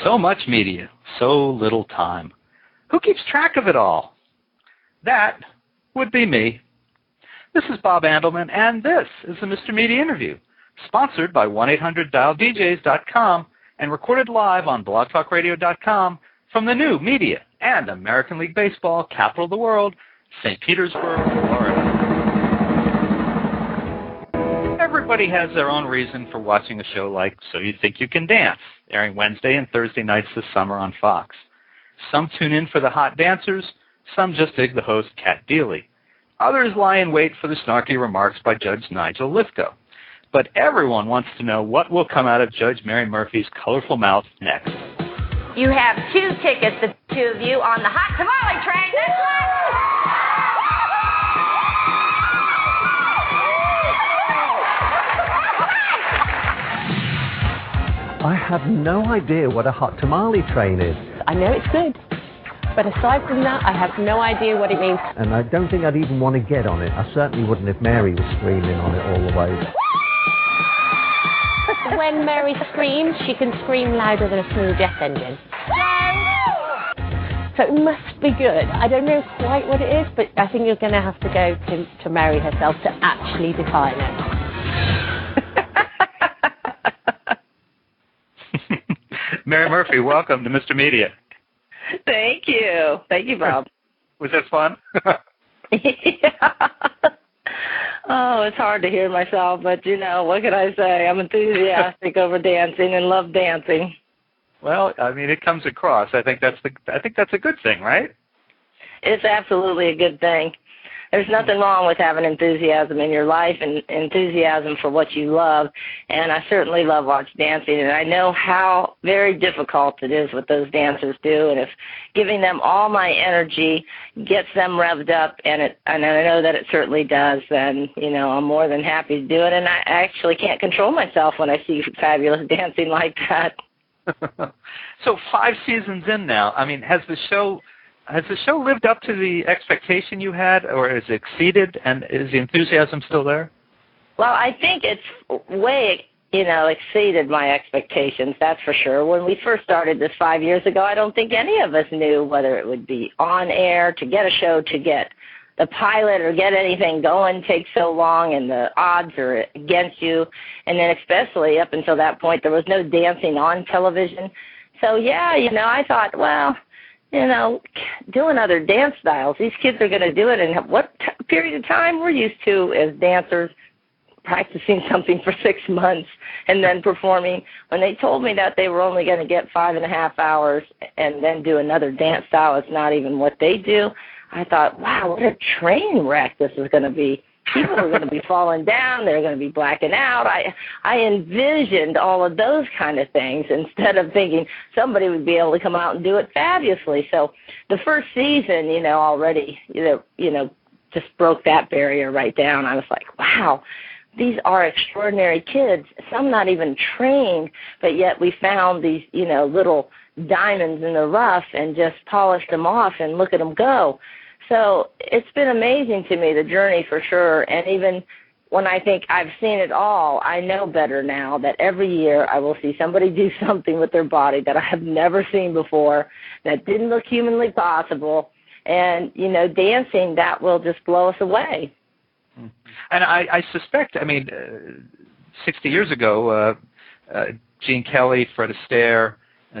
So much media, so little time. Who keeps track of it all? That would be me. This is Bob Andelman, and this is the Mr. Media Interview, sponsored by 1-800-DialDJs.com and recorded live on blogtalkradio.com from the new media and American League Baseball capital of the world, St. Petersburg, Florida. Everybody has their own reason for watching a show like So You Think You Can Dance, airing Wednesday and Thursday nights this summer on Fox. Some tune in for the hot dancers, some just dig the host, Kat Deely. Others lie in wait for the snarky remarks by Judge Nigel Lithgow. But everyone wants to know what will come out of Judge Mary Murphy's colorful mouth next. You have 2 tickets, the 2 of you, on the hot tamale train. That's right. I have no idea what a hot tamale train is. I know it's good, but aside from that, I have no idea what it means. And I don't think I'd even want to get on it. I certainly wouldn't if Mary was screaming on it all the way. When Mary screams, she can scream louder than a small jet engine. So it must be good. I don't know quite what it is, but I think you're going to have to go to Mary herself to actually define it. Mary Murphy, welcome to Mr. Media. Thank you. Thank you, Bob. Was that fun? Yeah. Oh, it's hard to hear myself, but you know, what can I say? I'm enthusiastic over dancing and love dancing. Well, I mean, it comes across. I think that's a good thing, right? It's absolutely a good thing. There's nothing wrong with having enthusiasm in your life and enthusiasm for what you love, and I certainly love watching dancing, and I know how very difficult it is what those dancers do, and if giving them all my energy gets them revved up, and I know that it certainly does, then, you know, I'm more than happy to do it, and I actually can't control myself when I see fabulous dancing like that. So 5 seasons in now, I mean, has the show lived up to the expectation you had, or has it exceeded, and is the enthusiasm still there? Well, I think it's way, exceeded my expectations, that's for sure. When we first started this 5 years ago, I don't think any of us knew whether it would be on air, to get a show, to get the pilot or get anything going takes so long, and the odds are against you. And then especially up until that point, there was no dancing on television. So, yeah, I thought, well, doing other dance styles. These kids are going to do it in what period of time? We're used to, as dancers, practicing something for 6 months and then performing. When they told me that they were only going to get 5.5 hours and then do another dance style, it's not even what they do, I thought, wow, what a train wreck this is going to be. People are going to be falling down. They're going to be blacking out. I envisioned all of those kind of things instead of thinking somebody would be able to come out and do it fabulously. So the first season, already, just broke that barrier right down. I was like, wow, these are extraordinary kids. Some not even trained, but yet we found these, little diamonds in the rough and just polished them off and look at them go. So it's been amazing to me, the journey for sure, and even when I think I've seen it all, I know better now that every year I will see somebody do something with their body that I have never seen before, that didn't look humanly possible, and, dancing, that will just blow us away. And I suspect, 60 years ago, Gene Kelly, Fred Astaire,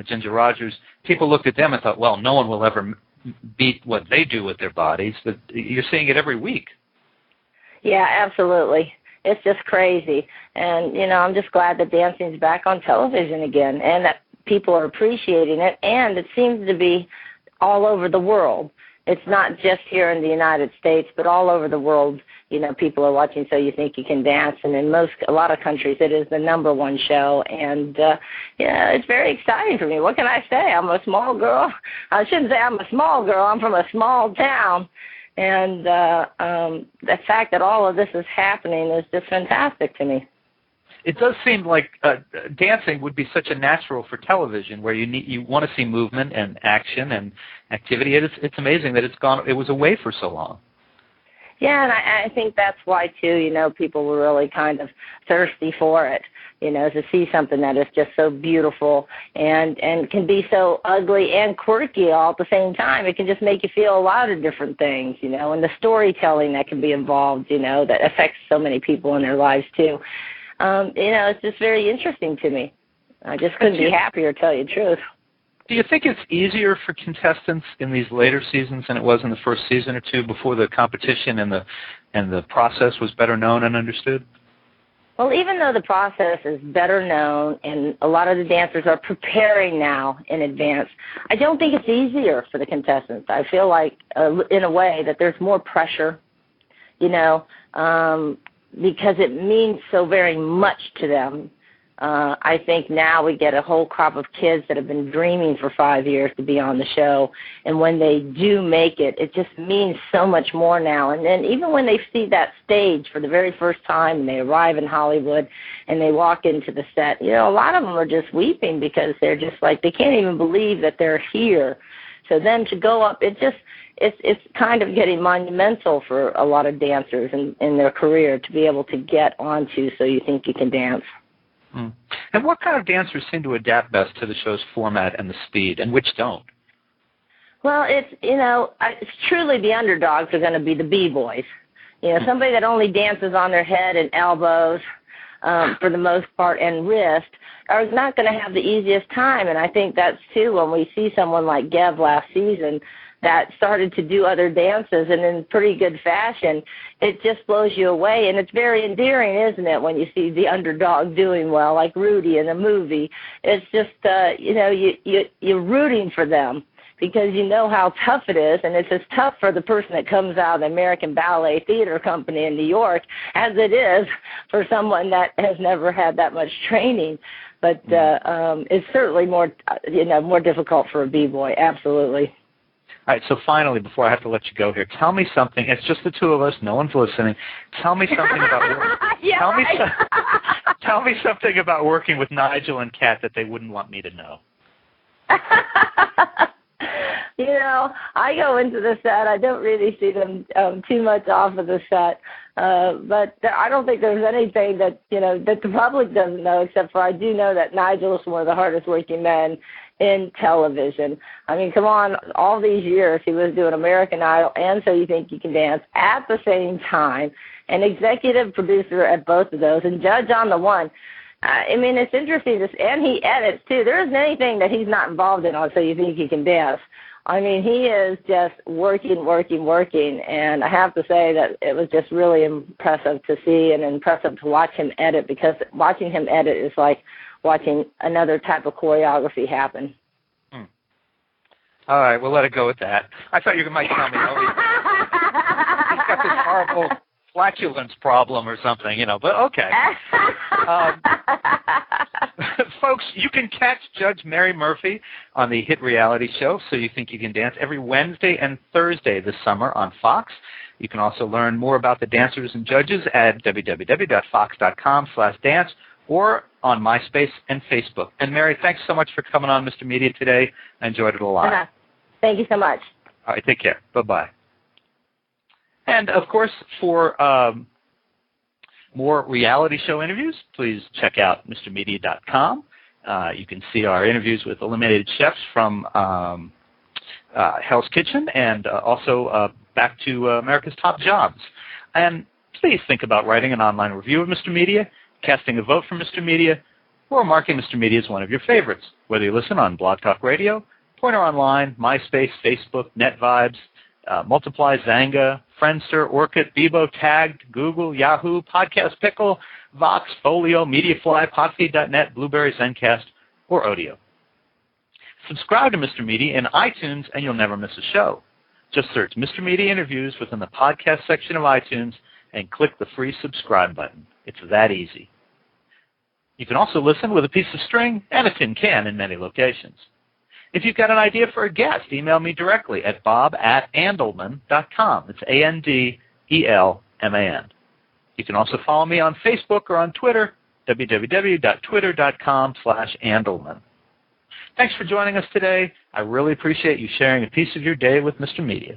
Ginger Rogers, people looked at them and thought, well, no one will ever beat what they do with their bodies, but you're seeing it every week. Yeah, absolutely. It's just crazy. And, I'm just glad that dancing's back on television again and that people are appreciating it, and it seems to be all over the world. It's not just here in the United States, but all over the world, people are watching So You Think You Can Dance, and in a lot of countries it is the #1 show, and it's very exciting for me. What can I say? I'm a small girl. I shouldn't say I'm a small girl. I'm from a small town, and the fact that all of this is happening is just fantastic to me. It does seem like dancing would be such a natural for television, where you want to see movement and action and activity. It's amazing that it was away for so long. Yeah, and I think that's why, too, people were really kind of thirsty for it. to see something that is just so beautiful and can be so ugly and quirky all at the same time. It can just make you feel a lot of different things, and the storytelling that can be involved, that affects so many people in their lives too. It's just very interesting to me. I just couldn't be happier, to tell you the truth. Do you think it's easier for contestants in these later seasons than it was in the first season or two before the competition and the process was better known and understood? Well, even though the process is better known and a lot of the dancers are preparing now in advance, I don't think it's easier for the contestants. I feel like, in a way, that there's more pressure, because it means so very much to them. I think now we get a whole crop of kids that have been dreaming for 5 years to be on the show, and when they do make it, it just means so much more now. And then even when they see that stage for the very first time and they arrive in Hollywood and they walk into the set, a lot of them are just weeping because they're just like, they can't even believe that they're here. So then to go up, it's kind of getting monumental for a lot of dancers in their career to be able to get onto So You Think You Can Dance. And what kind of dancers seem to adapt best to the show's format and the speed, and which don't? Well, it's truly the underdogs are going to be the B-boys. Somebody that only dances on their head and elbows for the most part and wrist are not going to have the easiest time. And I think that's, too, when we see someone like Gev last season that started to do other dances and in pretty good fashion, it just blows you away. And it's very endearing, isn't it, when you see the underdog doing well, like Rudy in a movie. It's just, you're rooting for them because you know how tough it is, and it's as tough for the person that comes out of the American Ballet Theater Company in New York as it is for someone that has never had that much training. But it's certainly more difficult for a B-boy, absolutely. All right, so finally, before I have to let you go here, tell me something. It's just the two of us. No one's listening. Tell me something about tell me something about working with Nigel and Kat that they wouldn't want me to know. I go into the set. I don't really see them too much off of the set. But I don't think there's anything that, that the public doesn't know, except for I do know that Nigel is one of the hardest working men in television. I mean, come on, all these years he was doing American Idol and So You Think You Can Dance at the same time, an executive producer at both of those, and judge on the one. I mean, it's interesting, and he edits, too. There isn't anything that he's not involved in on So You Think You Can Dance. I mean, he is just working, and I have to say that it was just really impressive to see and impressive to watch him edit, because watching him edit is like watching another type of choreography happen. All right, we'll let it go with that. I thought you might tell me, he's got this horrible flatulence problem or something, but okay. Folks, you can catch Judge Mary Murphy on the hit reality show So You Think You Can Dance every Wednesday and Thursday this summer on Fox. You can also learn more about the dancers and judges at www.fox.com/dance or on MySpace and Facebook. And Mary, thanks so much for coming on Mr. Media today. I enjoyed it a lot. Thank you so much. All right, take care. Bye-bye. And, of course, for more reality show interviews, please check out MrMedia.com. You can see our interviews with eliminated chefs from Hell's Kitchen and also Back to America's Top Jobs. And please think about writing an online review of Mr. Media, casting a vote for Mr. Media, or marking Mr. Media as one of your favorites, whether you listen on Blog Talk Radio, Pointer Online, MySpace, Facebook, NetVibes, Multiply, Zanga, Friendster, Orkut, Bebo, Tagged, Google, Yahoo, Podcast Pickle, Vox, Folio, Mediafly, Podfeed.net, Blueberry, Zencast, or Odeo. Subscribe to Mr. Media in iTunes and you'll never miss a show. Just search Mr. Media Interviews within the podcast section of iTunes and click the free subscribe button. It's that easy. You can also listen with a piece of string and a tin can in many locations. If you've got an idea for a guest, email me directly at bob@andelman.com. It's ANDELMAN. You can also follow me on Facebook or on Twitter, www.twitter.com/Andelman. Thanks for joining us today. I really appreciate you sharing a piece of your day with Mr. Media.